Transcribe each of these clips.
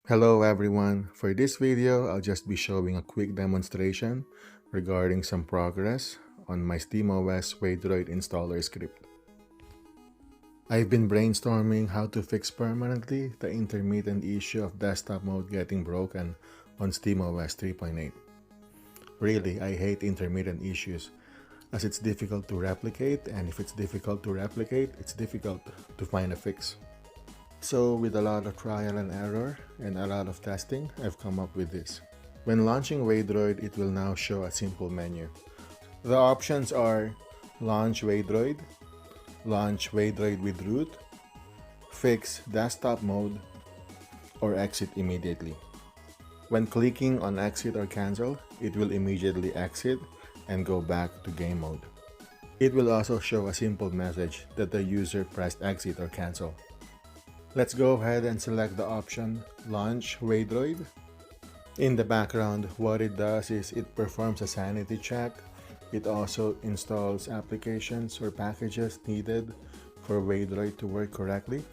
Hello everyone, for this video I'll just be showing a quick demonstration regarding some progress on my SteamOS Waydroid Installer script. I've been brainstorming how to fix permanently the intermittent issue of desktop mode getting broken on SteamOS 3.8. Really, I hate intermittent issues as it's difficult to replicate, and if it's difficult to replicate, it's difficult to find a fix. So with a lot of trial and error and a lot of testing, I've come up with this. When launching Waydroid, it will now show a simple menu. The options are Launch Waydroid, Launch Waydroid with root, Fix desktop mode, or Exit immediately. When clicking on Exit or Cancel, it will immediately exit and go back to game mode. It will also show a simple message that the user pressed Exit or Cancel. Let's go ahead and select the option Launch Waydroid. In the background, what it does is it performs a sanity check. It also installs applications or packages needed for Waydroid to work correctly.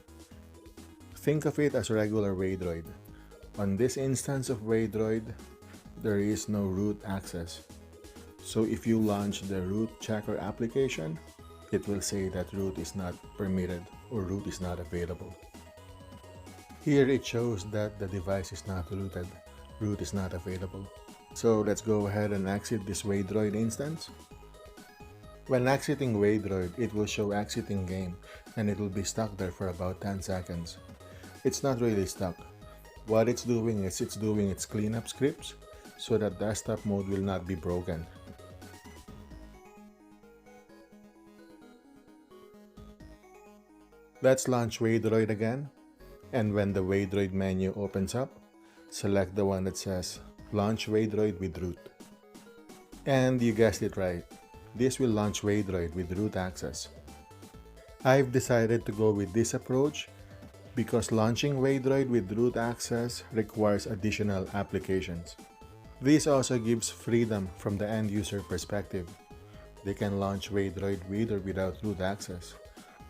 Think of it as regular Waydroid. On this instance of Waydroid, there is no root access. So if you launch the root checker application, it will say that root is not permitted or root is not available. Here it shows that the device is not rooted, root is not available. So let's go ahead and exit this Waydroid instance. When exiting Waydroid, it will show exiting game and it will be stuck there for about 10 seconds. It's not really stuck. What it's doing is it's doing its cleanup scripts so that desktop mode will not be broken. Let's launch Waydroid again. And when the Waydroid menu opens up, select the one that says Launch Waydroid with root. And you guessed it right, this will launch Waydroid with root access. I've decided to go with this approach because launching Waydroid with root access requires additional applications. This also gives freedom from the end user perspective. They can launch Waydroid with or without root access.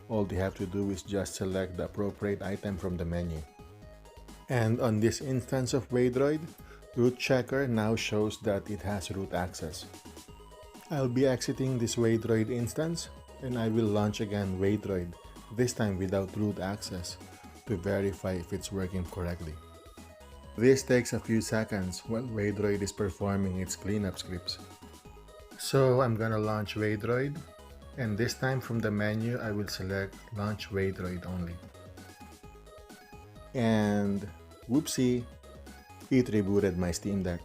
All they have to do is just select the appropriate item from the menu. And on this instance of Waydroid, root checker now shows that it has root access. I'll be exiting this Waydroid instance and I will launch again Waydroid, this time without root access, to verify if it's working correctly. This takes a few seconds while Waydroid is performing its cleanup scripts. So I'm gonna launch Waydroid. And this time from the menu, I will select Launch Waydroid only. And whoopsie, it rebooted my Steam Deck.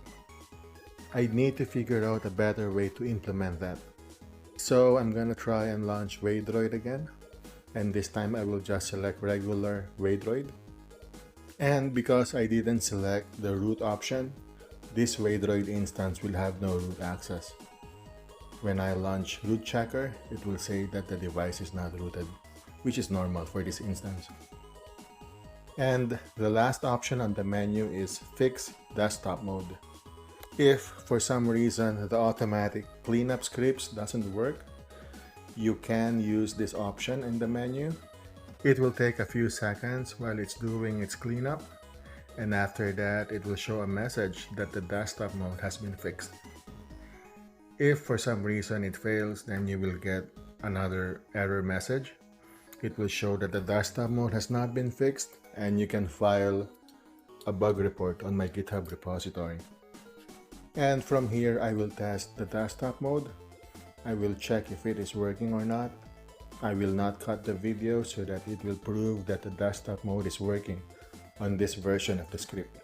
I need to figure out a better way to implement that. So I'm gonna try and launch Waydroid again. And this time I will just select regular Waydroid. And because I didn't select the root option, this Waydroid instance will have no root access. When I launch root checker, it will say that the device is not rooted, which is normal for this instance. And the last option on the menu is Fix desktop mode. If for some reason the automatic cleanup scripts doesn't work, you can use this option in the menu. It will take a few seconds while it's doing its cleanup, and after that it will show a message that the desktop mode has been fixed. If for some reason it fails, then you will get another error message. It will show that the desktop mode has not been fixed, and you can file a bug report on my GitHub repository. And from here, I will test the desktop mode. I will check if it is working or not. I will not cut the video so that it will prove that the desktop mode is working on this version of the script.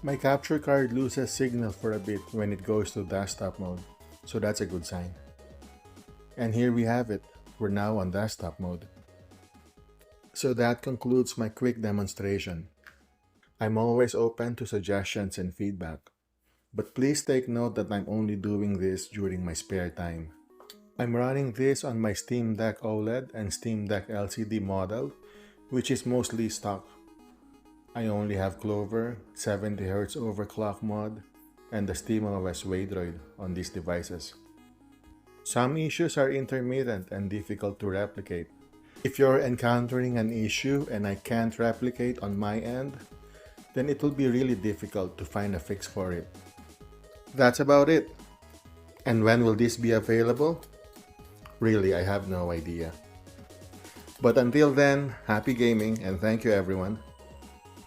My capture card loses signal for a bit when it goes to desktop mode, so that's a good sign. And here we have it, we're now on desktop mode. So that concludes my quick demonstration. I'm always open to suggestions and feedback, but please take note that I'm only doing this during my spare time. I'm running this on my Steam Deck OLED and Steam Deck LCD model, which is mostly stock. I only have Clover, 70Hz overclock mod, and the SteamOS Waydroid on these devices. Some issues are intermittent and difficult to replicate. If you're encountering an issue and I can't replicate on my end, then it will be really difficult to find a fix for it. That's about it. And when will this be available? Really, I have no idea. But until then, happy gaming and thank you everyone.